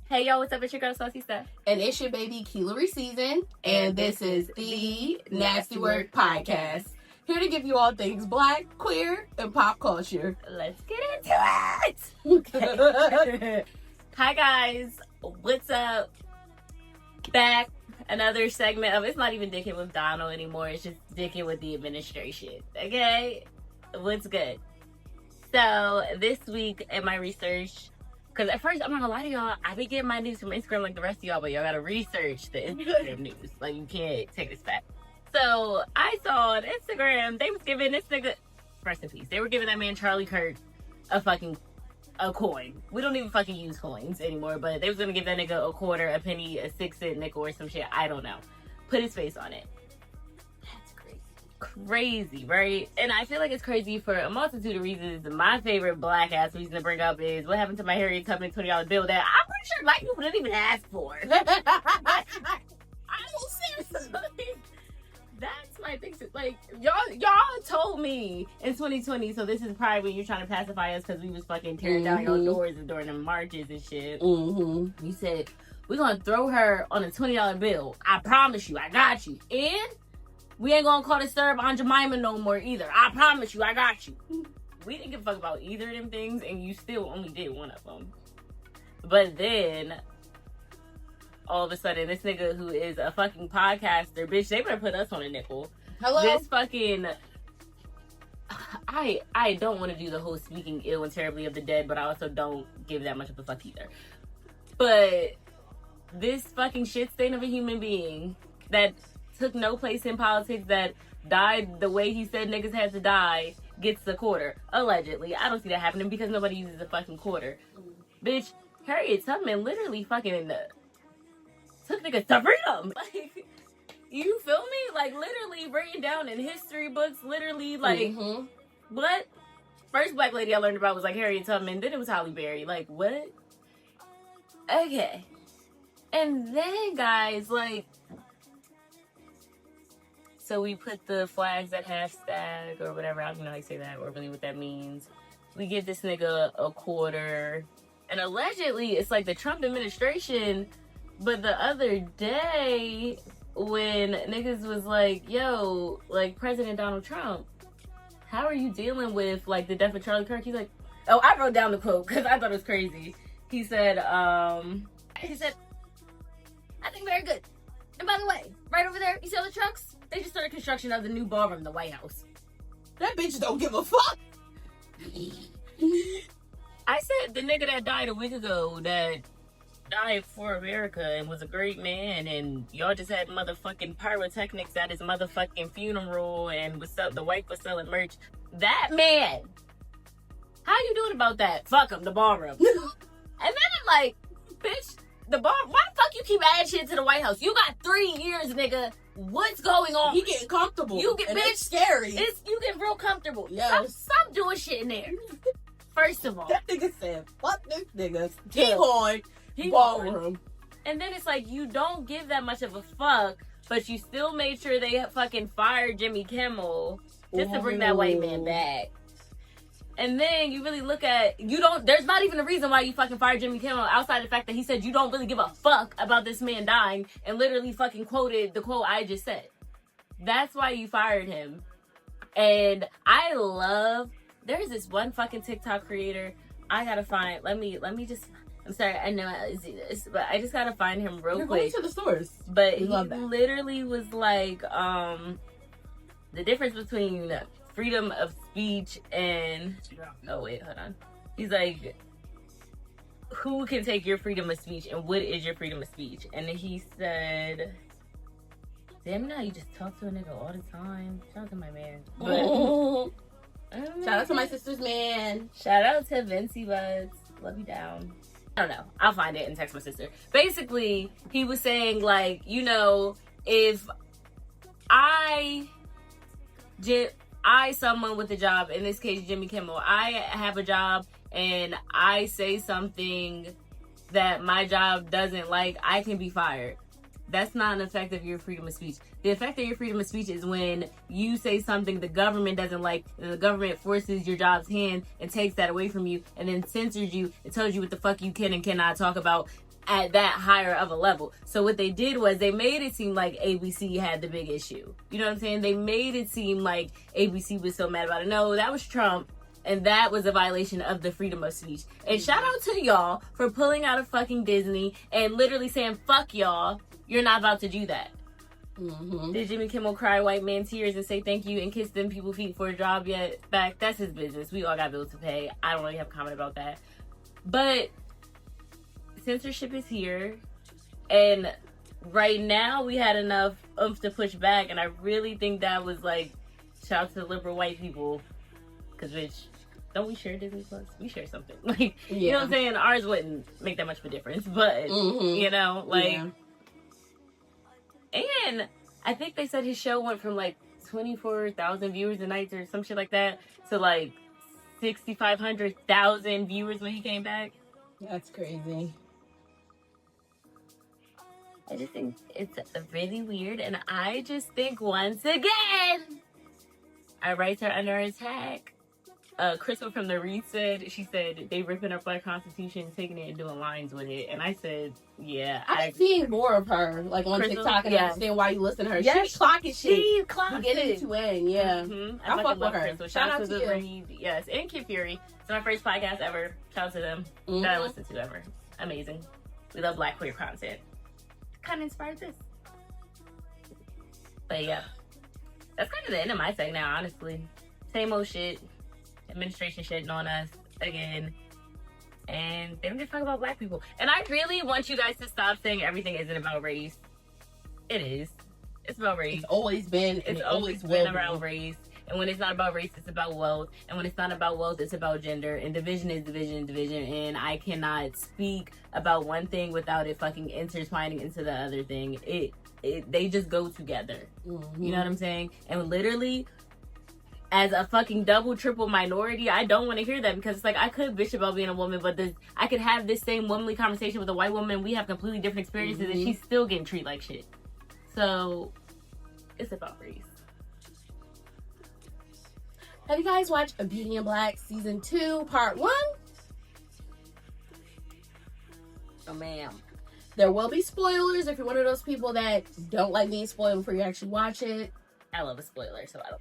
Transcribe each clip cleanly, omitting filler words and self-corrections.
Hey yo, what's up? It's your girl Saucy Steph. And it's your baby Keelery season. And this is the Nasty Work Podcast. Here to give you all things Black, queer, and pop culture. Let's get into it! Hi guys, what's up? Back, another segment of, it's not even Dickin' with Donald anymore, it's just Dickin' with the administration. Okay? What's good? So, this week in my research, because at first, I'm not gonna lie to y'all, I be getting my news from Instagram like the rest of y'all, but y'all gotta research the Instagram news. Like, you can't take this back. So, I saw on Instagram, they was giving this nigga, rest in peace, they were giving that man Charlie Kirk a coin. We don't even fucking use coins anymore, but they was gonna give that nigga a quarter, a penny, a 6-cent nickel or some shit. I don't know. Put his face on it. That's crazy. Crazy, right? And I feel like it's crazy for a multitude of reasons. My favorite black ass reason to bring up is what happened to my Harriet Tubman $20 bill that I'm pretty sure black people didn't even ask for. I'm seriously. That's my thing. Like, y'all told me in 2020, so this is probably when you're trying to pacify us because we was fucking tearing down your doors and during the marches and shit. You said, we're going to throw her on a $20 bill. I promise you, I got you. And we ain't going to call this third Aunt Jemima no more either. I promise you, I got you. We didn't give a fuck about either of them things, and you still only did one of them. But then, all of a sudden, this nigga who is a fucking podcaster, bitch, they better put us on a nickel. Hello? This fucking... I don't want to do the whole speaking ill and terribly of the dead, but I also don't give that much of a fuck either. But this fucking shit stain of a human being that took no place in politics, that died the way he said niggas had to die, gets the quarter. Allegedly. I don't see that happening because nobody uses a fucking quarter. Bitch, Harriet Tubman literally fucking... took niggas to freedom. Like, you feel me? Like, literally written down in history books, literally, like, what? First black lady I learned about was, like, Harriet Tubman, then it was Halle Berry. Like, what? Okay. And then, guys, like, so we put the flags at hashtag or whatever, I don't know how you say that or really what that means. We give this nigga a quarter. And allegedly, it's like the Trump administration... But the other day, when niggas was like, yo, like, President Donald Trump, how are you dealing with, like, the death of Charlie Kirk? He's like, oh, I wrote down the quote, because I thought it was crazy. He said, I think very good. And by the way, right over there, you see all the trucks? They just started construction of the new ballroom in the White House. That bitch don't give a fuck. I said the nigga that died a week ago that died for America and was a great man, and y'all just had motherfucking pyrotechnics at his motherfucking funeral and the wife was selling merch. That man, how you doing about that? Fuck him, the ballroom. And then I'm like, bitch, the bar, why the fuck you keep adding shit to the White House? You got 3 years, nigga. What's going on? He getting comfortable. You get, and bitch, it's scary. You get real comfortable. Yes. Stop doing shit in there. First of all. That nigga said, fuck this nigga. He ballroom. And then it's like, you don't give that much of a fuck, but you still made sure they fucking fired Jimmy Kimmel just to bring that white man back. And then you really look at, there's not even a reason why you fucking fired Jimmy Kimmel outside the fact that he said you don't really give a fuck about this man dying and literally fucking quoted the quote I just said. That's why you fired him. And there's this one fucking TikTok creator I gotta find, let me just... I'm sorry, I know I see this, but I just gotta find him real quick. Going to the stores. But he literally was like, the difference between freedom of speech and... Oh, wait, hold on. He's like, who can take your freedom of speech and what is your freedom of speech? And he said... Damn, now you just talk to a nigga all the time. Shout out to my man. Shout out to my sister's man. Shout out to Vincey Buds. Love you down. I don't know. I'll find it and text my sister. Basically, he was saying, like, you know, if someone with a job, in this case, Jimmy Kimmel, I have a job and I say something that my job doesn't like, I can be fired. That's not an effect of your freedom of speech. The effect of your freedom of speech is when you say something the government doesn't like, and the government forces your job's hand and takes that away from you, and then censors you and tells you what the fuck you can and cannot talk about. at that higher of a level. So what they did was they made it seem like ABC had the big issue. You know what I'm saying? They made it seem like ABC was so mad about it. No, that was Trump. And that was a violation of the freedom of speech. And shout out to y'all for pulling out of fucking Disney and literally saying, fuck y'all. You're not about to do that. Mm-hmm. Did Jimmy Kimmel cry white man tears and say thank you and kiss them people's feet for a job yet? Back, that's his business. We all got bills to pay. I don't really have a comment about that. But censorship is here, and right now we had enough oomph to push back, and I really think that was like, shout out to the liberal white people, because bitch, don't we share Disney Plus? We share something. Like, you know what I'm saying? Ours wouldn't make that much of a difference, but you know, like, and I think they said his show went from like 24,000 viewers a night or some shit like that to like 6,500,000 viewers when he came back. That's crazy. I just think it's really weird, and I just think once again, our rights are under attack. Crystal from the Read said, she said, they ripping up our Constitution, taking it and doing lines with it. And I said, yeah. I've seen more of her, like on Crystal, TikTok, and I understand why you listen to her. Yes, she's clocking shit. She's clocking. Beginning to end, yeah. Mm-hmm. I fuck with her. Crystal. Shout out to the Read, yes. And Kid Fury. It's my first podcast ever. Shout out to them. That I listened to ever. Amazing. We love Black queer content. Kind of inspired this. But yeah. That's kind of the end of my segment now, honestly. Same old shit. Administration shitting on us again, and they don't give a fuck about Black people. And I really want you guys to stop saying everything isn't about race. It is. It's about race. It's always been. It's always been around race. And when it's not about race, it's about wealth. And when it's not about wealth, it's about gender. And division is division, division. And I cannot speak about one thing without it fucking intertwining into the other thing. They just go together. Mm-hmm. You know what I'm saying? And literally, as a fucking double, triple minority, I don't want to hear that, because it's like, I could bitch about being a woman, but I could have this same womanly conversation with a white woman. We have completely different experiences, and she's still getting treated like shit. So, it's about race. Have you guys watched A Beauty in Black Season 2, Part 1? Oh, ma'am. There will be spoilers if you're one of those people that don't like being spoiled before you actually watch it. I love a spoiler, so I don't.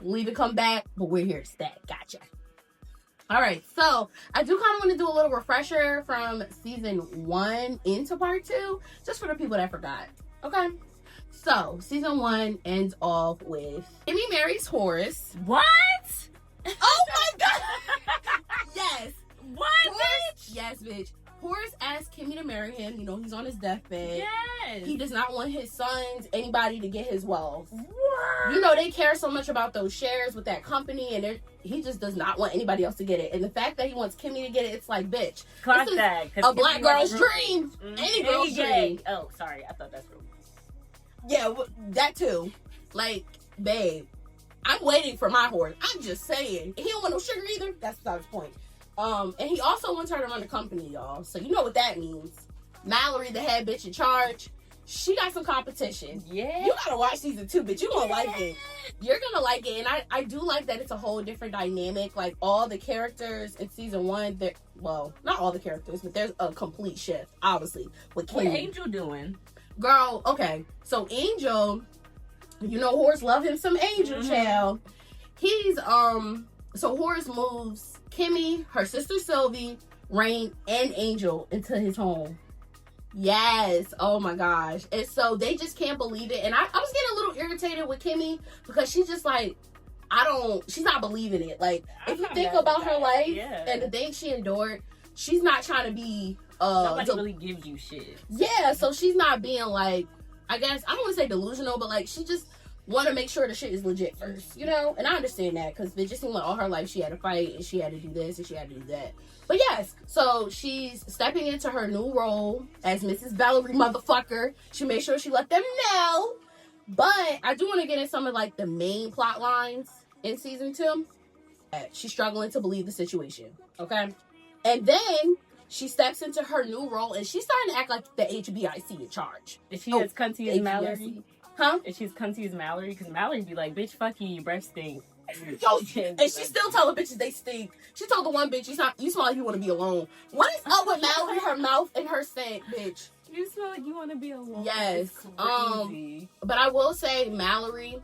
Leave it, come back, but we're here to stay. Gotcha. All right, so I do kind of want to do a little refresher from Season 1 into Part 2, just for the people that forgot. Okay? So, Season 1 ends off with Kimmy marries Horace. What? Oh my god! Yes. What, bitch? Yes, bitch. Horace asked Kimmy to marry him. You know, he's on his deathbed. Yes. He does not want his sons, anybody, to get his wealth. What? You know, they care so much about those shares with that company, and he just does not want anybody else to get it. And the fact that he wants Kimmy to get it, it's like, bitch. Clock that. A black girl's dream. Any girl's dream. Oh, sorry. I thought that's rude. Yeah, that too. Like, babe, I'm waiting for my horse. I'm just saying. He don't want no sugar either. That's besides the point. And he also wants her to run the company, y'all. So you know what that means. Mallory, the head bitch in charge, she got some competition. Yeah. You gotta watch Season 2, bitch. You're gonna like it. You're gonna like it. And I do like that it's a whole different dynamic. Like, all the characters in Season 1, well, not all the characters, but there's a complete shift, obviously, with Kimmy. What Angel doing? Girl, okay. So Angel, you know, Horace love him some Angel, child. He's, so Horace moves Kimmy, her sister Sylvie, Rain, and Angel into his home. Yes. Oh my gosh. And so they just can't believe it. And I was getting a little irritated with Kimmy, because she's just like, she's not believing it. Like, if you think about her life and the things she endured, she's not trying to be, nobody really gives you shit. Yeah, so she's not being like, I guess, I don't want to say delusional, but like, she just want to make sure the shit is legit first, you know? And I understand that, because it just seemed like all her life she had to fight, and she had to do this, and she had to do that. But yes, so she's stepping into her new role as Mrs. Valerie motherfucker. She made sure she let them know. But I do want to get in some of like the main plot lines in Season 2. She's struggling to believe the situation, okay? And then she steps into her new role, and she's starting to act like the HBIC in charge. Is she as cunty as HBIC. Mallory? Huh? Is she as cunty as Mallory? Because Mallory be like, bitch, fuck you, your breath stink. Yo, and she still telling bitches they stink. She told the one bitch, you smell like you want to be alone. What is up with Mallory, her mouth and her scent, bitch? You smell like you want to be alone. Yes. But I will say Mallory,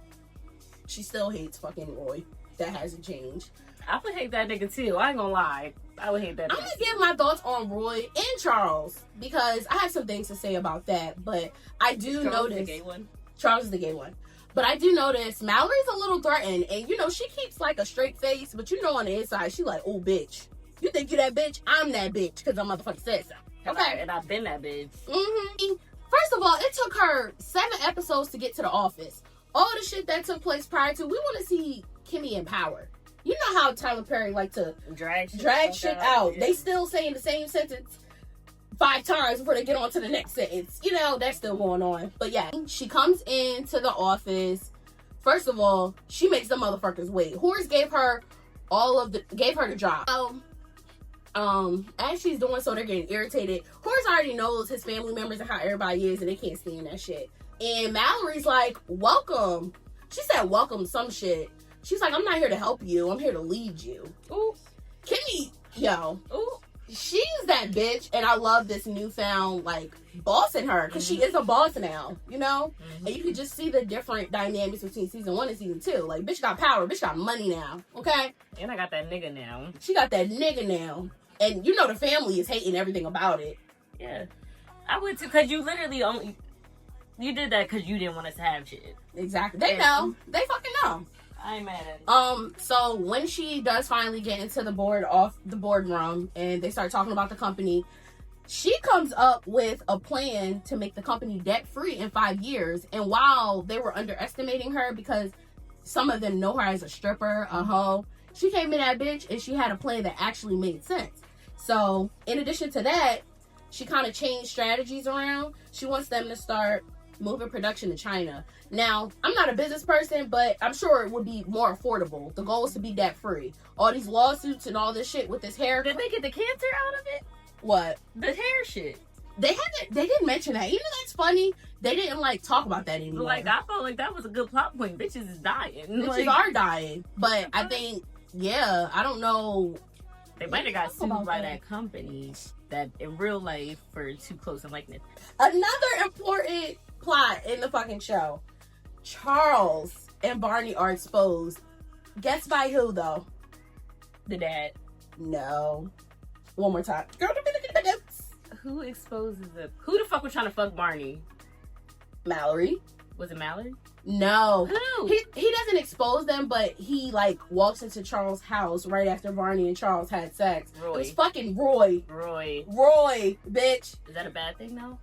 she still hates fucking Roy. That hasn't changed. I would hate that nigga too. I ain't gonna lie. I would hate that nigga. I'm gonna give my thoughts on Roy and Charles because I have some things to say about that. But I do notice the gay one. Charles is the gay one. But I do notice Mallory's a little threatened, and you know she keeps like a straight face, but you know on the inside she like, oh bitch, you think you that bitch? I'm that bitch because I'm motherfucking said so. Okay, and I've been that bitch. First of all, it took her 7 episodes to get to the office. All the shit that took place prior to, we want to see Kimmy in power. You know how Tyler Perry like to drag shit out. Yeah. They still saying the same sentence 5 times before they get on to the next sentence. You know, that's still going on. But yeah, she comes into the office. First of all, she makes the motherfuckers wait. Horace gave her the job. As she's doing so, they're getting irritated. Horace already knows his family members and how everybody is, and they can't stand that shit. And Mallory's like, welcome. She said welcome some shit. She's like, I'm not here to help you. I'm here to lead you. Ooh. Kimmy, yo. Ooh. She's that bitch, and I love this newfound, like, boss in her, because she is a boss now, you know? And you can just see the different dynamics between season 1 and season 2. Like, bitch got power, bitch got money now, okay? And I got that nigga now. She got that nigga now. And you know the family is hating everything about it. Yeah. I would too, because you literally you did that because you didn't want us to have shit. Exactly. They know. They fucking know. I ain't mad at it. So when she does finally get into the boardroom and they start talking about the company, she comes up with a plan to make the company debt free in 5 years. And while they were underestimating her because some of them know her as a stripper, a hoe, she came in that bitch and she had a plan that actually made sense. So in addition to that, she kind of changed strategies around. She wants them to start moving production to China. Now, I'm not a business person, but I'm sure it would be more affordable. The goal is to be debt free. All these lawsuits and all this shit with this hair. Did they get the cancer out of it? What? The hair shit. They didn't mention that. Even though that's funny, they didn't like talk about that anymore. Like, I felt like that was a good plot point. Bitches is dying. Bitches are dying. But I think, yeah, I don't know. They might have got sued by that company that in real life for too close in likeness. Another important plot in the fucking show. Charles and Barney are exposed. Guess by who, though? The dad. No. One more time. Girl, who exposes it? Who the fuck was trying to fuck Barney? Mallory. Was it Mallory? No. Who? He doesn't expose them, but he like walks into Charles' house right after Barney and Charles had sex. Roy. It was fucking Roy. Roy, bitch. Is that a bad thing though?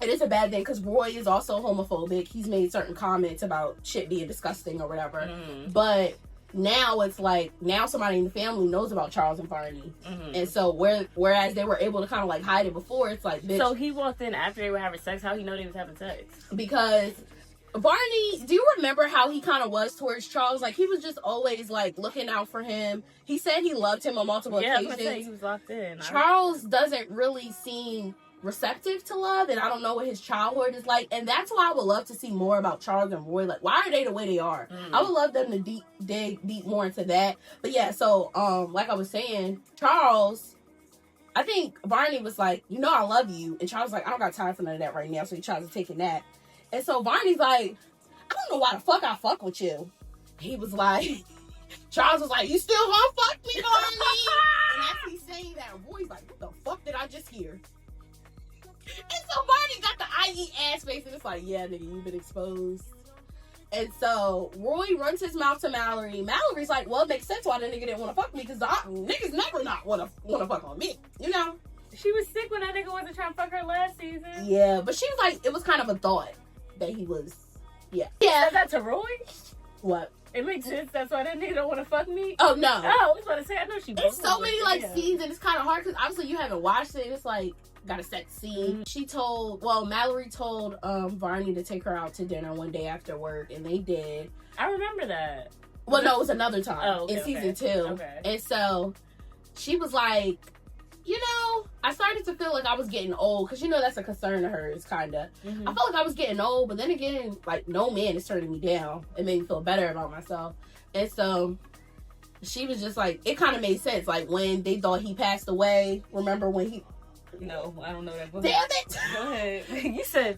It is a bad thing because Roy is also homophobic. He's made certain comments about shit being disgusting or whatever. But now it's like, now somebody in the family knows about Charles and Barney. And so whereas they were able to kind of like hide it before, it's like, bitch. So he walked in after they were having sex. How he know they was having sex? Because Barney, do you remember how he kind of was towards Charles? Like, he was just always like looking out for him. He said he loved him on multiple occasions. Yeah, he was locked in. Charles doesn't really seem receptive to love, and I don't know what his childhood is like, and that's why I would love to see more about Charles and Roy. Like, why are they the way they are? I would love them to dig deep more into that. But yeah, so like I was saying, Charles, I think Barney was like, you know I love you, and Charles was like, I don't got time for none of that right now, so he tries to take a nap. And so Barney's like, I don't know why the fuck I fuck with you. He was like, Charles was like, you still gonna fuck me, Barney? And as he's saying that, Roy's like, what the fuck did I just hear? And so Barney got the IE ass face, and it's like, yeah, nigga, you've been exposed. And so Roy runs his mouth to Mallory. Mallory's like, well, it makes sense why the nigga didn't want to fuck me, because niggas never not want to fuck on me, you know? She was sick when that nigga wasn't trying to fuck her last season. Yeah, but she was like, it was kind of a thought that he was, yeah. Yeah. Said that to Roy? What? It makes sense. That's why that nigga don't want to fuck me. Oh no. Oh, I was about to say. I know she. It's so many like scenes, and it's kind of hard because obviously you haven't watched it. It's like gotta set the scene. Mallory told Barney to take her out to dinner one day after work, and they did. I remember that. Well, no, it was another time in season 2. Okay. And so she was like, you know, I started to feel like I was getting old, because you know that's a concern of hers, kind of. Mm-hmm. I felt like I was getting old, but then again, like, no man is turning me down. It made me feel better about myself. And so she was just like, it kind of made sense. Like, when they thought he passed away, remember when he... No, I don't know that. Go Damn it! Go ahead. You said...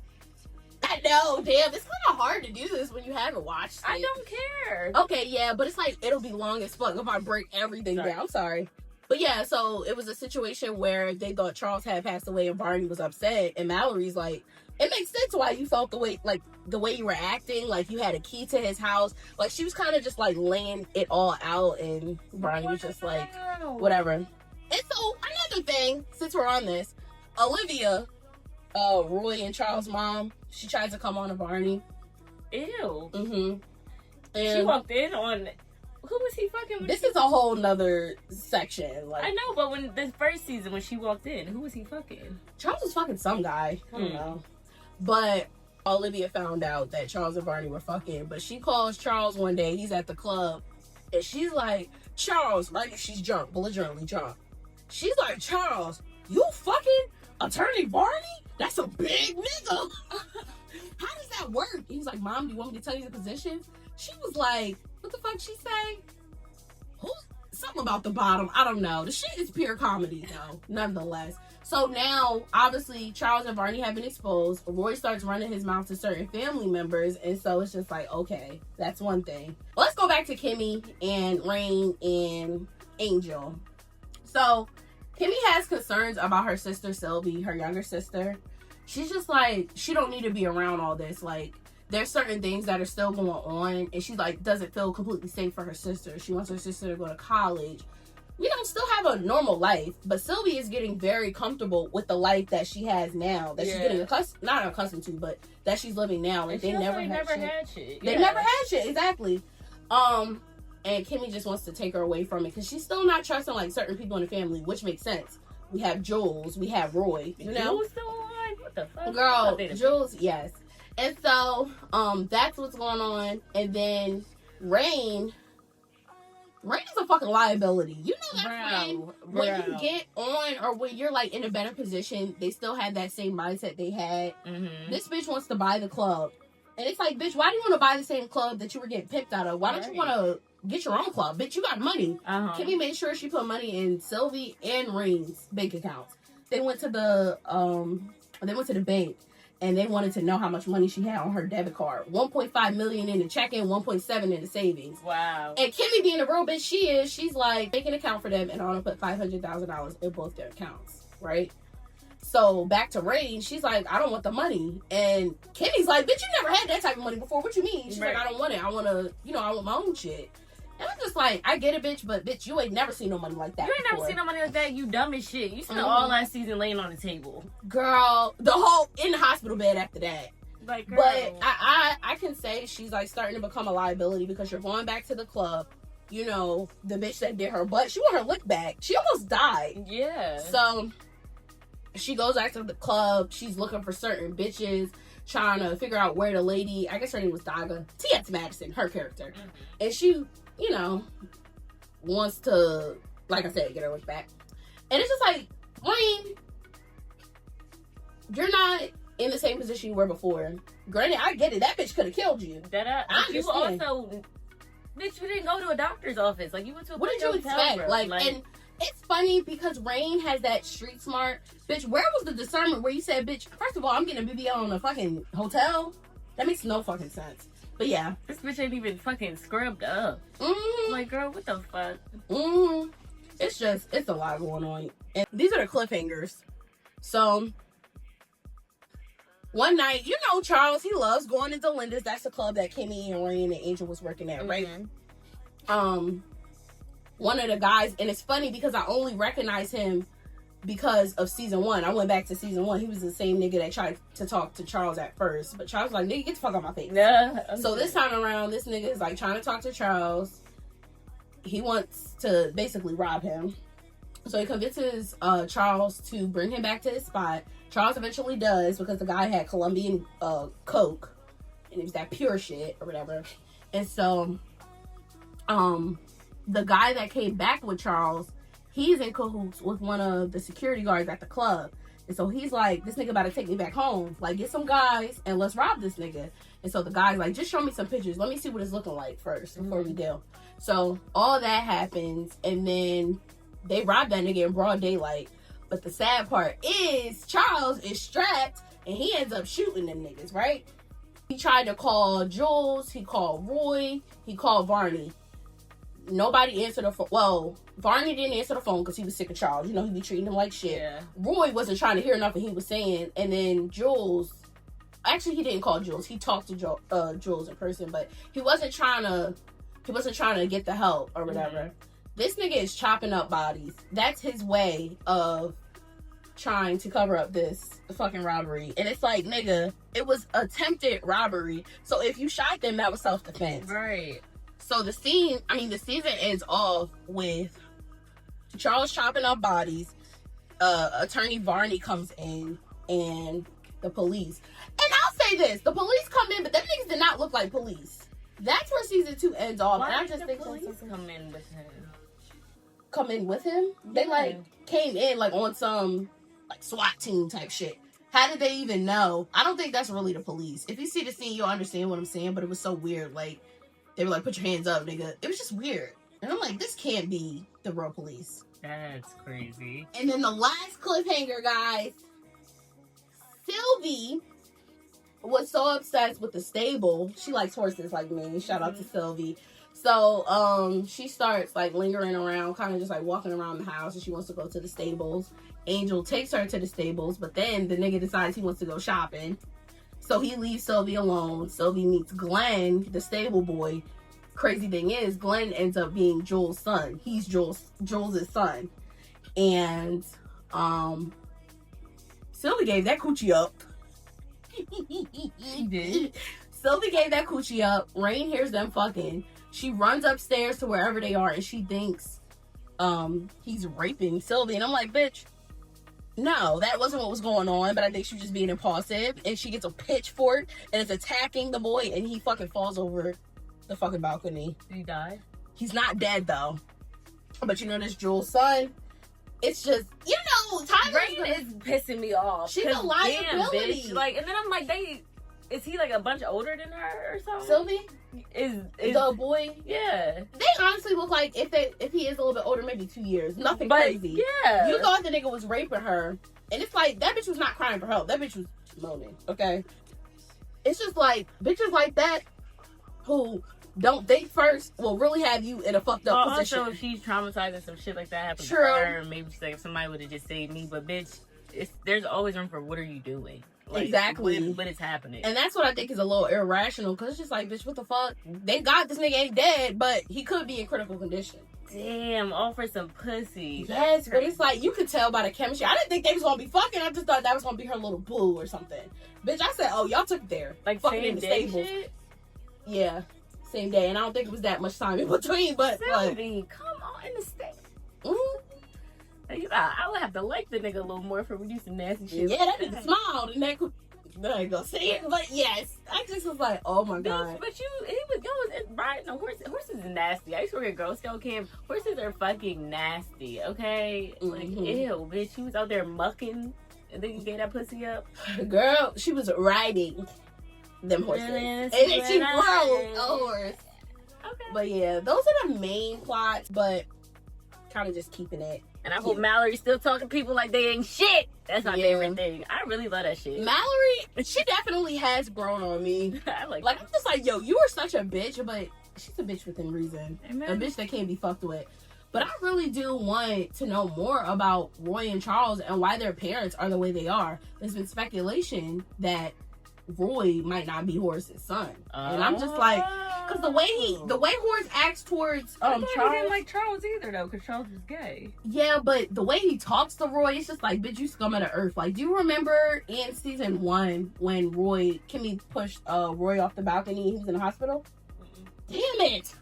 I know, damn. It's kind of hard to do this when you haven't watched it. I don't care. Okay, yeah, but it's like, it'll be long as fuck if I break everything down. I'm sorry. But yeah, so it was a situation where they thought Charles had passed away and Barney was upset. And Mallory's like, it makes sense why you felt the way you were acting. Like, you had a key to his house. Like, she was kind of just like laying it all out. And Barney was just like, whatever. And so, another thing, since we're on this, Olivia, Roy and Charles' mom, she tries to come on to Barney. Ew. Mm-hmm. And she walked in on... Who was he fucking with? This is a whole nother section. Like, I know, but when the first season, when she walked in, who was he fucking? Charles was fucking some guy. I don't know. But Olivia found out that Charles and Barney were fucking. But she calls Charles one day. He's at the club. And she's like, Charles, right? She's drunk, belligerently drunk. She's like, Charles, you fucking Attorney Barney? That's a big nigga. How does that work? He's like, Mom, do you want me to tell you the positions? She was like, what the fuck she say? Something about the bottom. I don't know. The shit is pure comedy, though, nonetheless. So now, obviously, Charles and Barney have been exposed. Roy starts running his mouth to certain family members. And so it's just like, okay, that's one thing. Let's go back to Kimmy and Rain and Angel. So Kimmy has concerns about her sister, Sylvie, her younger sister. She's just like, she don't need to be around all this. Like, there's certain things that are still going on, and she like doesn't feel completely safe for her sister. She wants her sister to go to college, you know, still have a normal life. But Sylvie is getting very comfortable with the life that she has now, that she's getting not accustomed to, but that she's living now. Like, they never had shit. They never had shit, exactly. And Kimmy just wants to take her away from it because she's still not trusting like certain people in the family, which makes sense. We have Jules, we have Roy, you know. Jules still alive? What the fuck? Girl, Jules, yes. And so, that's what's going on. And then Rain is a fucking liability. You know that, Rain? When you get on, or when you're like in a better position, they still have that same mindset they had. Mm-hmm. This bitch wants to buy the club. And it's like, bitch, why do you want to buy the same club that you were getting picked out of? Why don't you want to get your own club? Bitch, you got money. Kimmy made sure she put money in Sylvie and Rain's bank accounts. They went to the bank. And they wanted to know how much money she had on her debit card. 1.5 million in the checking, 1.7 in the savings. Wow. And Kimmy, being the real bitch she is, she's like, make an account for them and I want to put $500,000 in both their accounts, right? So back to Rain, she's like, I don't want the money. And Kimmy's like, bitch, you never had that type of money before. What you mean? She's like, I don't want it. I want to, I want my own shit. And I'm just like, I get it, bitch, but bitch, you ain't never seen no money like that. You ain't never seen no money like that. You dumb as shit. You spent all last season laying on the table. Girl, the whole in the hospital bed after that. Like, girl. But I can say she's like starting to become a liability because you're going back to the club. You know, the bitch that did her butt, she want her lick back. She almost died. Yeah. So she goes back to the club. She's looking for certain bitches, trying to figure out where the lady, I guess her name was Daga, T.S. Madison, her character. Mm-hmm. And she, wants to, like I said, get her lick back. And it's just like, Wayne, you're not in the same position you were before. Granted, I get it. That bitch could have killed you. You also, bitch, you didn't go to a doctor's office. Like, you went to a what did you expect? Like, and it's funny because Rain has that street smart. Bitch, where was the discernment where you said, bitch, first of all, I'm getting a BBL on a fucking hotel? That makes no fucking sense. But yeah. This bitch ain't even fucking scrubbed up. Mm-hmm. Like, girl, what the fuck? Mm-hmm. It's a lot going on. And these are the cliffhangers. So, one night, Charles, he loves going into Linda's. That's the club that Kimmy and Rain and Angel was working at, right? Mm-hmm. One of the guys, and it's funny because I only recognize him because of season 1. I went back to season 1. He was the same nigga that tried to talk to Charles at first. But Charles was like, nigga, get the fuck out my face. Yeah. So this time around, this nigga is like trying to talk to Charles. He wants to basically rob him. So he convinces Charles to bring him back to his spot. Charles eventually does because the guy had Colombian coke. And it was that pure shit or whatever. And so the guy that came back with Charles he's in cahoots with one of the security guards at the club. And so he's like, this nigga about to take me back home. Like, get some guys and let's rob this nigga. And so the guy's like, just show me some pictures. Let me see what it's looking like first before we deal. So all that happens, and then they rob that nigga in broad daylight. But the sad part is Charles is strapped and he ends up shooting them niggas, right? He tried to call Jules, he called Roy, he called Varney. Nobody answered the phone. Well, Varney didn't answer the phone because he was sick of Charles. You know, he be treating him like shit. Yeah. Roy wasn't trying to hear nothing he was saying. And then Jules, actually he didn't call Jules. He talked to Jules in person, but he wasn't trying to get the help or whatever. Mm-hmm. This nigga is chopping up bodies. That's his way of trying to cover up this fucking robbery. And it's like, nigga, it was attempted robbery. So if you shot them, that was self-defense. Right. So the season ends off with Charles chopping up bodies. Attorney Varney comes in and the police. And I'll say this, the police come in, but them niggas did not look like police. That's where season 2 ends off. Why and I did just the think police come in with him? Come in with him? They came in on some SWAT team type shit. How did they even know? I don't think that's really the police. If you see the scene, you'll understand what I'm saying, but it was so weird. They were like, put your hands up, nigga. It was just weird. And I'm like, this can't be the real police. That's crazy. And then the last cliffhanger, guys. Sylvie was so obsessed with the stable. She likes horses like me. Shout out to Sylvie. So, she starts lingering around, kind of just walking around the house, and she wants to go to the stables. Angel takes her to the stables, but then the nigga decides he wants to go shopping. So he leaves Sylvie alone. Sylvie meets Glenn, the stable boy. Crazy thing is, Glenn ends up being Joel's son. He's Joel's son. And Sylvie gave that coochie up. She did. Sylvie gave that coochie up. Rain hears them fucking. She runs upstairs to wherever they are, and she thinks he's raping Sylvie. And I'm like, bitch, no, that wasn't what was going on, but I think she was just being impulsive. And she gets a pitchfork and it's attacking the boy, and he fucking falls over the fucking balcony. Did he die? He's not dead though. But this Jules' son, it's just, Tyler is pissing me off. She's a liability. Bitch. And then I'm like, is he a bunch older than her or something? Sylvie? Is the boy? Yeah. They honestly look like if he is a little bit older, maybe 2 years. Nothing crazy. Yeah. You thought the nigga was raping her, and it's like that bitch was not crying for help. That bitch was moaning. Okay. It's just bitches like that who don't think first will really have you in a fucked up position. Also, if she's traumatized and some shit like that happened to True. her, maybe she's if somebody would have just saved me. But bitch, there's always room for what are you doing? Exactly. But it's happening. And that's what I think is a little irrational, because it's just bitch, what the fuck? Thank God this nigga ain't dead, but he could be in critical condition. Damn, all for some pussy. Yes, but it's you could tell by the chemistry. I didn't think they was gonna be fucking. I just thought that was gonna be her little boo or something. Bitch, I said, oh, y'all took it there. Fucking in the stables. Shit? Yeah, same day. And I don't think it was that much time in between, but Sylvie, come on, in the state. Mm-hmm. I would have to like the nigga a little more for reducing nasty shit. Yeah, that nigga smiled and that could. I ain't gonna say it, but yes, I just was like, oh my god. But he was riding a horse. Horses is nasty. I used to work at Girl Scout camp. Horses are fucking nasty. Okay, ew, bitch. She was out there mucking, and then you gave that pussy up. Girl, she was riding them horses, and then she rode a horse. Okay. But yeah, those are the main plots, but kind of just keeping it. And I hope Mallory's still talking to people like they ain't shit. That's my favorite thing. I really love that shit. Mallory, she definitely has grown on me. I'm just like, yo, you are such a bitch, but she's a bitch within reason. Amen. A bitch that can't be fucked with. But I really do want to know more about Roy and Charles and why their parents are the way they are. There's been speculation that Roy might not be Horace's son. And I'm just like, because the way Horace acts towards Charles. He didn't like Charles either though, because Charles was gay. Yeah, but the way he talks to Roy, it's just bitch, you scum of the earth. Do you remember in season 1 when Kimmy pushed Roy off the balcony? He was in the hospital. Damn it.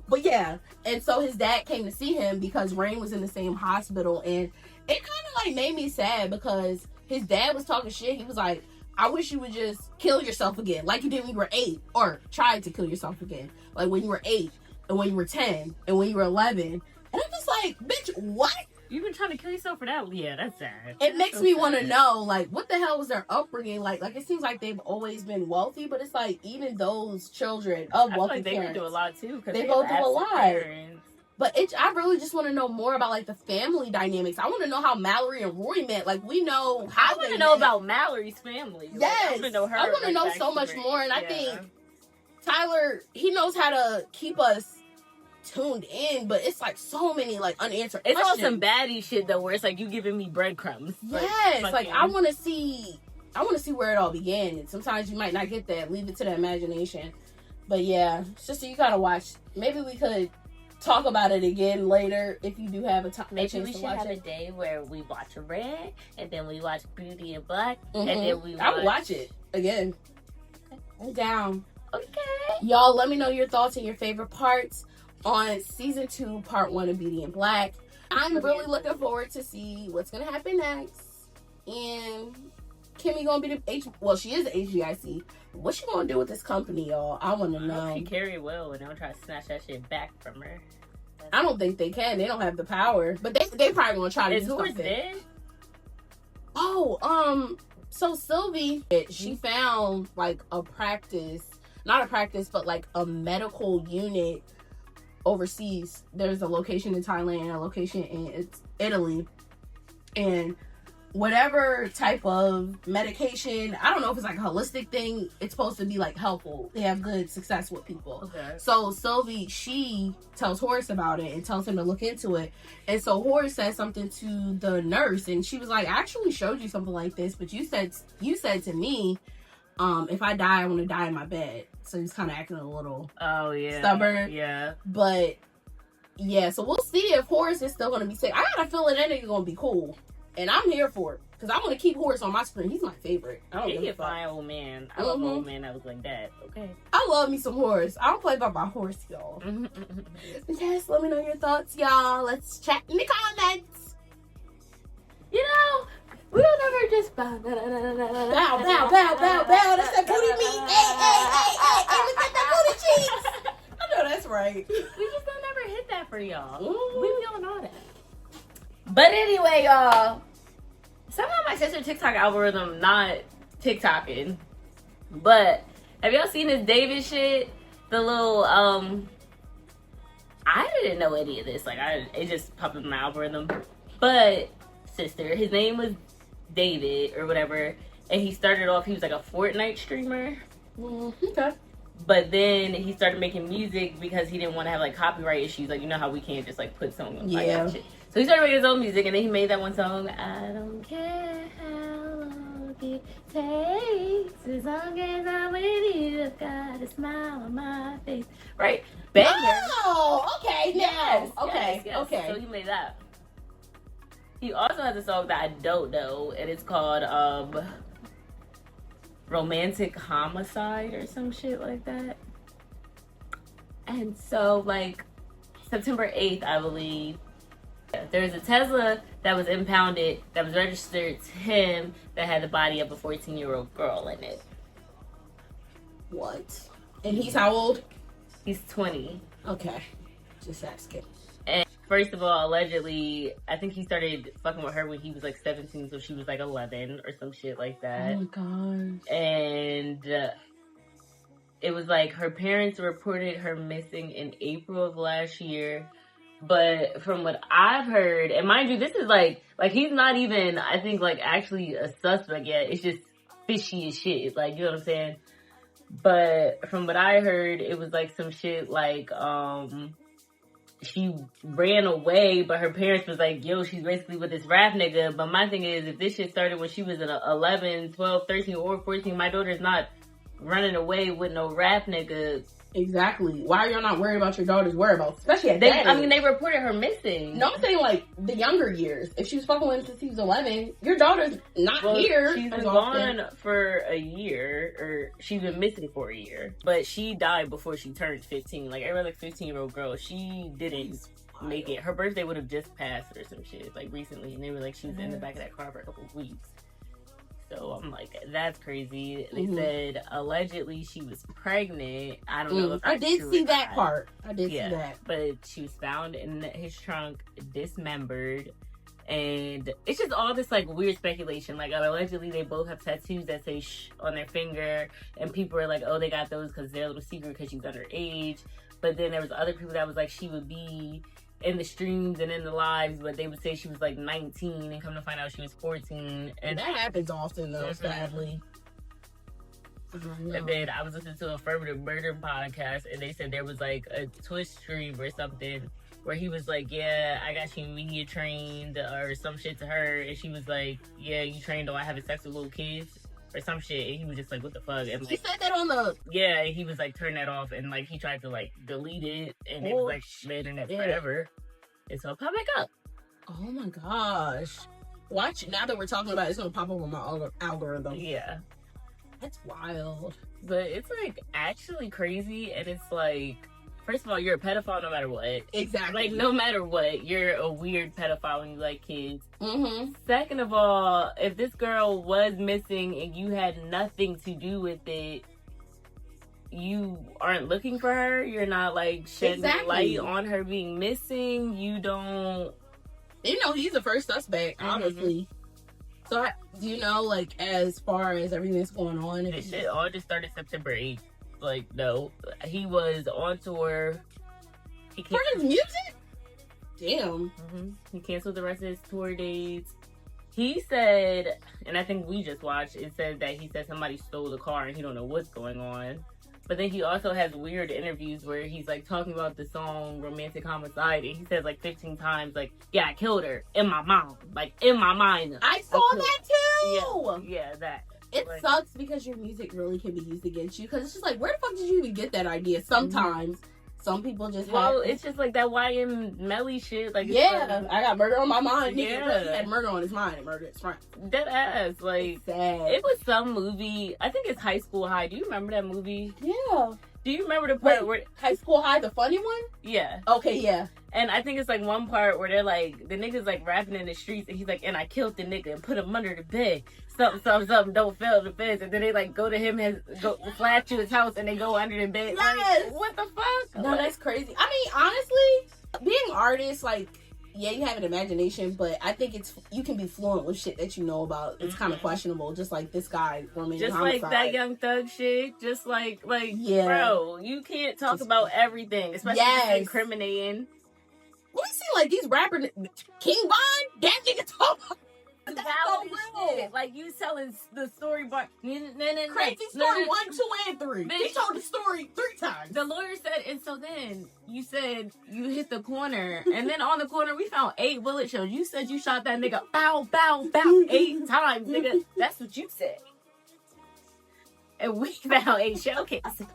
But yeah, and so his dad came to see him because Rain was in the same hospital, and it kind of made me sad because his dad was talking shit. He was like, I wish you would just kill yourself again, like you did when you were 8, or tried to kill yourself again, like when you were 8, and when you were 10, and when you were 11. And I'm just like, bitch, what? You've been trying to kill yourself for that? Yeah, that's sad. It makes me want to know, like, what the hell was their upbringing like? Like, it seems like they've always been wealthy, but it's like, even those children of wealthy they parents, do a lot too. They both do a lot. Parents. But I really just want to know more about, like, the family dynamics. I want to know how Mallory and Rory met. Like, we know how I want to know about Mallory's family. Yes. Like, I want to know her. I want to know so much more. And I think Tyler, he knows how to keep us tuned in, but it's like so many like unanswered questions. It's all some baddie shit though, where it's like you giving me breadcrumbs. Yes, like I want to see where it all began. And sometimes you might not get that. Leave it to the imagination. But yeah, sister, you gotta watch. Maybe we could talk about it again later if you do have a time. Maybe we should have a day where we watch Red, and then we watch Beauty and Black, and then we. I would watch it again. Okay. I'm down. Okay, y'all, let me know your thoughts and your favorite parts on season 2, part 1 of Beauty and Black. I'm really looking forward to see what's gonna happen next. And Kimmy gonna be she is the HGIC. What's she gonna do with this company, y'all? I want to know. She carry well, and they'll try to snatch that shit back from her. I don't think they can. They don't have the power, but they probably gonna try to do something. Dead? Oh, so Sylvie, she found like a practice, not a practice, but like a medical unit overseas. There's a location in Thailand, a location in Italy, and whatever type of medication, I don't know if it's like a holistic thing, it's supposed to be like helpful. They have good success with people. Okay. So Sylvie, she tells Horace about it and tells him to look into it. And so Horace says something to the nurse, and she was like, I actually showed you something like this, but you said to me, if I die, I want to die in my bed. So he's kind of acting a little stubborn. Yeah. But yeah, so we'll see if Horace is still going to be sick. I got a feeling that nigga going to be cool. And I'm here for it. Because I want to keep Horace on my screen. He's my favorite. I don't He's a fine old man. I love an old man that was like that. Okay. I love me some Horace. I don't play by my horse, y'all. Yes, let me know your thoughts, y'all. Let's chat in the comments. You know, we don't ever just bow, bow, bow, bow, bow. That's that booty meat. Hey, look at that booty cheeks. I know that's right. We just don't ever hit that for y'all. We don't know that. But anyway, y'all, somehow my sister TikTok algorithm not TikToking. But have y'all seen this David shit? The little I didn't know any of this. Like it just popped up in my algorithm. But sister, his name was David or whatever, and he started off. He was like a Fortnite streamer. Okay. But then he started making music because he didn't want to have like copyright issues. Like, you know how we can't just like put songs on like shit. So he started making his own music, and then he made that one song, I don't care how long it takes, as long as I'm with you, I've got a smile on my face. Right? Banger. Oh, okay. Yes. Okay. Yes. Okay. So he made that. He also has a song that I don't know, and it's called Romantic Homicide or some shit like that. And so, like, September 8th, I believe, there's a Tesla that was impounded, that was registered to him, that had the body of a 14-year-old girl in it. What? And he's how old? He's 20. Okay. Just asking. And first of all, allegedly, I think he started fucking with her when he was like 17, so she was like 11 or some shit like that. Oh my gosh. And it was like her parents reported her missing in April of last year. But from what I've heard, and mind you, this is like he's not even, I think, like actually a suspect yet. It's just fishy as shit. Like, you know what I'm saying? But from what I heard, it was like some shit like, she ran away, but her parents was like, yo, she's basically with this rap nigga. But my thing is, if this shit started when she was 11, 12, 13, or 14, my daughter's not running away with no rap nigga. Exactly. Why are y'all not worried about your daughter's whereabouts? Especially at that age. They reported her missing. No, I'm saying like the younger years. If she was fucking with him since he was 11, your daughter's not here. She's been gone for a year, or she's been missing for a year. But she died before she turned 15. Like every like 15-year-old girl, she didn't make it. Her birthday would have just passed or some shit like recently, and they were like she was in the back of that car for a couple of weeks. though. I'm like, that's crazy. They said allegedly she was pregnant. I don't know if I did see that part. I did see that. But she was found in his trunk, dismembered. And it's just all this like weird speculation. Like allegedly they both have tattoos that say "shh" on their finger, and people are like, oh, they got those because they're a little secret because she's underage. But then there was other people that was like she would be in the streams and in the lives, but they would say she was like 19 and come to find out she was 14. And that happens often though, sadly. And then I was listening to Affirmative Murder podcast, and they said there was like a Twitch stream or something where he was like, yeah, I got you media trained or some shit to her. And she was like, yeah, you trained on having sex with little kids or some shit. And he was just like, what the fuck? And like, he said that on the... Yeah, he was like, turn that off. And like, he tried to like delete it. And it was like, man, that forever. And so pop back up. Oh my gosh. Watch, now that we're talking about it, it's going to pop up on my algorithm. Yeah. That's wild. But it's like actually crazy. And it's like, first of all, you're a pedophile no matter what. Exactly. Like, no matter what, you're a weird pedophile when you like kids. Mm-hmm. Second of all, if this girl was missing and you had nothing to do with it, you aren't looking for her. You're not, like, shedding light on her being missing. You don't... You know, he's the first suspect, honestly. So, do you know, like, as far as everything that's going on? This shit all just started September 8th. Like, no, he was on tour. For his music? Damn. He canceled the rest of his tour dates. He said, and I think we just watched, it said that he said somebody stole the car and he don't know what's going on. But then he also has weird interviews where he's like talking about the song Romantic Homicide, and he says like 15 times, like, yeah, I killed her in my mind. Like, in my mind. I saw that too! Yeah, that. It like, sucks because your music really can be used against you. Because it's just like, where the fuck did you even get that idea? Sometimes, some people just it's just like that YM Melly shit. Like, yeah, I got murder on my mind. Yeah. Nigga really had murder on his mind and murder his friend. Dead ass. Like, sad. It was some movie. I think it's High School High. Do you remember that movie? Yeah. Do you remember the part where High School High, the funny one? Yeah. Okay, yeah. And I think it's like one part where they're like, the nigga's like rapping in the streets, and he's like, and I killed the nigga and put him under the bed. Something, don't fail the feds. And then they like go to him, flash to his house, and they go under the bed. Yes. Like, what the fuck? No, that's crazy. I mean, honestly, being artists, like, yeah, you have an imagination, but I think you can be fluent with shit that you know about. It's kind of questionable, just like this guy, Romantic Homicide. Like that Young Thug shit. Just like, yeah. Bro, you can't talk about everything, especially if it's incriminating. We see like these rappers, King Von, that nigga talk about. That's so real. Like, you telling the story, but crazy story 1, 2, and 3. He told the story 3 times. The lawyer said, and so then you said you hit the corner, and then on the corner we found 8 bullet shells. You said you shot that nigga bow, bow, bow 8 times, nigga. That's what you said. And we found 8 shell cases.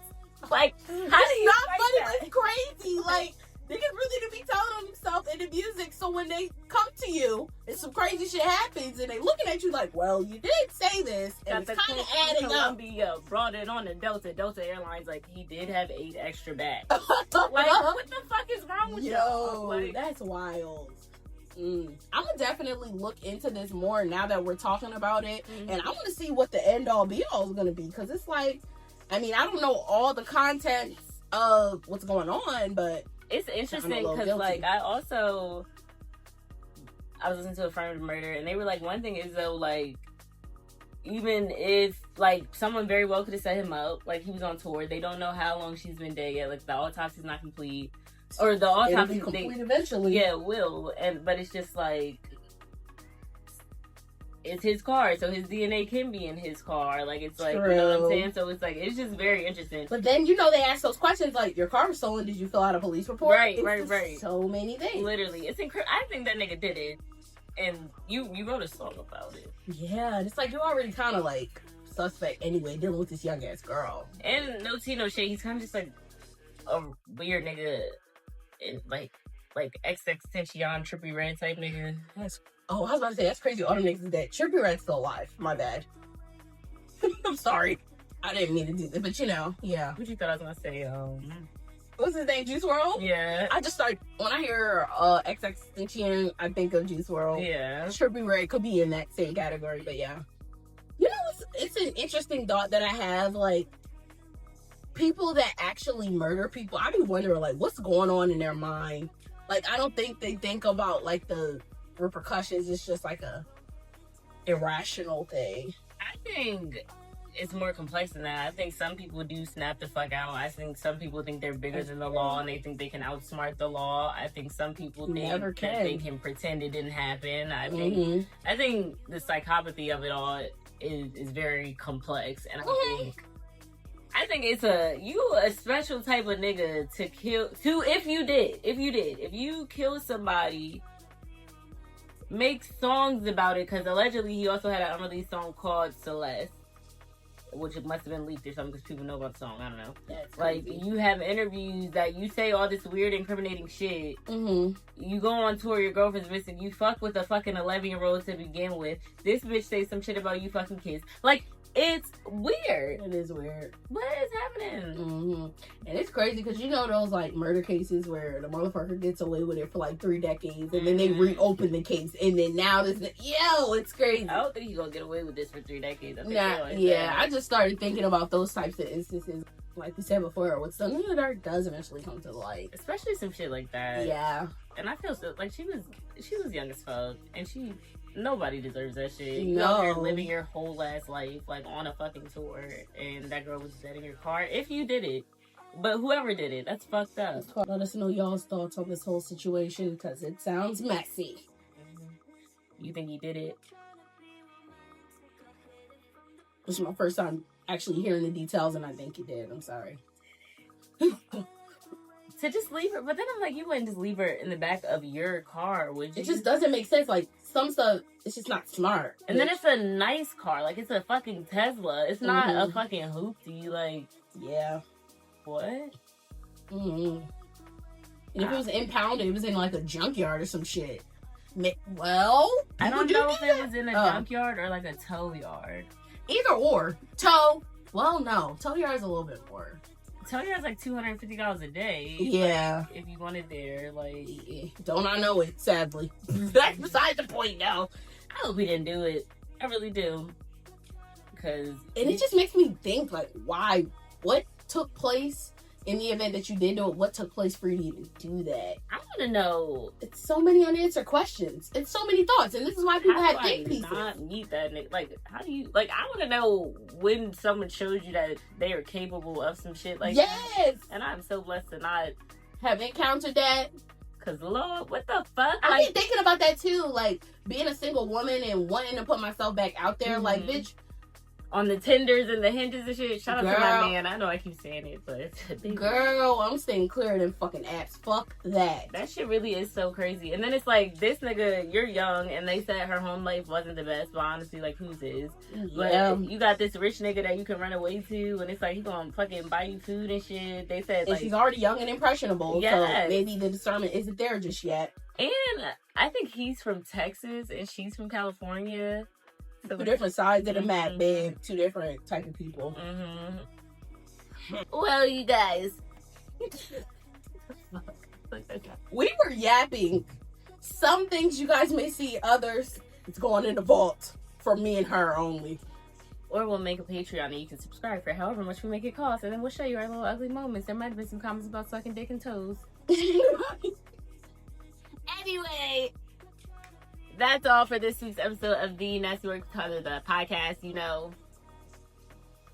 Like, how do you not funny, that? It's crazy. Like, niggas really to be telling on themselves in the music, so when they come to you and some crazy shit happens and they looking at you like, well, you did say this, and it's kind of adding up. Columbia brought it on to Delta Airlines, like, he did have 8 extra bags. Like, what the fuck is wrong with y'all? Like, that's wild. I'm gonna definitely look into this more now that we're talking about it, and I want to see what the end all be all is gonna be, because it's like, I mean, I don't know all the contents of what's going on, but it's interesting because, like, I was listening to Affirmative Murder, and they were like, one thing is, though, like, even if, like, someone very well could have set him up, like, he was on tour, they don't know how long she's been dead yet, like, the autopsy's not complete, or the autopsy will be complete eventually. Yeah, it will, but it's just, like, it's his car, so his DNA can be in his car. Like, it's like, True. You know what I'm saying? So it's like, it's just very interesting. But then, you know, they ask those questions like, your car was stolen, did you fill out a police report? Right. So many things. Literally. It's incredible. I think that nigga did it. And you wrote a song about it. Yeah, it's like, you're already kind of like suspect anyway, dealing with this young ass girl. And no tea, no shade. He's kind of just like a weird nigga. And like XXXTentacion, Trippie Redd type nigga. Oh, I was about to say, that's crazy. All the niggas is dead. Trippie Redd's still alive. My bad. I'm sorry. I didn't mean to do that, but you know, yeah. What you thought I was gonna say? What's his name? Juice WRLD? Yeah. I just start, when I hear XXXTentacion, I think of Juice WRLD. Yeah. Trippie Redd could be in that same category, but yeah. You know interesting thought that I have, like, people that actually murder people, I be wondering, like, what's going on in their mind? Like, I don't think they think about, like, the repercussions. It's just like a irrational thing. I think it's more complex than that. I think some people do snap the fuck out. I think some people think they're bigger than the law and they think they can outsmart the law. I think some people think that they can pretend it didn't happen. I think the psychopathy of it all is very complex, and I think it's a special type of nigga to kill. If you kill somebody, make songs about it, because allegedly he also had an unreleased song called Celeste, which it must have been leaked or something because people know about the song. I don't know. That's like crazy. You have interviews that you say all this weird incriminating shit. You go on tour, your girlfriend's missing. You fuck with a fucking 11-year-old to begin with. This bitch say some shit about you fucking kids. Like, it's weird. It is weird. What is happening? And it's crazy because you know those like murder cases where the motherfucker gets away with it for like 3 decades and then they reopen the case and then now it's crazy. I don't think he's gonna get away with this for 3 decades. I just started thinking about those types of instances. Like we said before, what something in the dark does eventually come to light. Especially some shit like that. Yeah. And I feel so like she was young as fuck, and nobody deserves that shit. No. You're living your whole ass life like on a fucking tour, and that girl was dead in your car. If you did it, but whoever did it, that's fucked up. Let us know y'all's thoughts on this whole situation because it sounds messy. You think he did it? This is my first time actually hearing the details, and I think he did. I'm sorry. To just leave her, but then I'm like, you wouldn't just leave her in the back of your car, would you? It just doesn't make sense. Like, some stuff, it's just not smart. And then it's a nice car. Like, it's a fucking Tesla. It's not a fucking hoopty. Like, yeah. What? And if it was impounded, it was in, like, a junkyard or some shit. Well, I don't know if it was in a junkyard or, like, a tow yard. Either or. Tow. Well, no. Tow yard's a little bit more. Tow yard's like $250 a day. Yeah. Like, if you want it there, like... Don't I know it, sadly. That's beside the point now. I hope he didn't do it. I really do. Because... And it just makes me think, like, why? What took place in the event that you did do it? What took place for you to even do that? I want to know... It's so many unanswered questions. It's so many thoughts. And this is why people have think pieces. Not meet that nigga. Like, how do you... Like, I want to know when someone shows you that they are capable of some shit like that. And I'm so blessed to not have encountered that. Because, Lord, what the fuck? I've been thinking about that, too. Like, being a single woman and wanting to put myself back out there. Like, bitch... On the Tinders and the Hinges and shit. Shout out to my man. I know I keep saying it, but... Girl, I'm staying clear of them fucking apps. Fuck that. That shit really is so crazy. And then it's like, this nigga, you're young, and they said her home life wasn't the best, but honestly, like, whose is? Yeah. But you got this rich nigga that you can run away to, and it's like, he gonna fucking buy you food and shit. They said, and she's already young and impressionable, so maybe the discernment isn't there just yet. And I think he's from Texas, and she's from California. So 2 different sides of the map, babe. 2 different type of people. Well, you guys. We were yapping. Some things you guys may see, others it's going in the vault for me and her only. Or we'll make a Patreon and you can subscribe for however much we make it cost, and then we'll show you our little ugly moments. There might have been some comments about sucking dick and toes. Anyway, that's all for this week's episode of the Nasty Work the podcast. You know,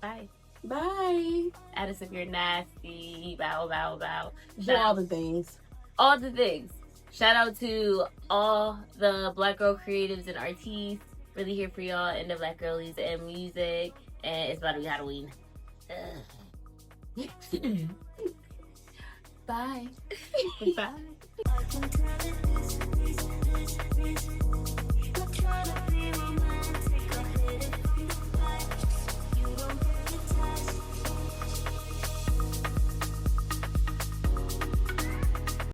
bye. Bye. Add us if you're nasty. Bow, bow, bow. Do all the things. All the things. Shout out to all the Black girl creatives and artists. Really here for y'all in the Black girlies and music. And it's about to be Halloween. Bye. Bye.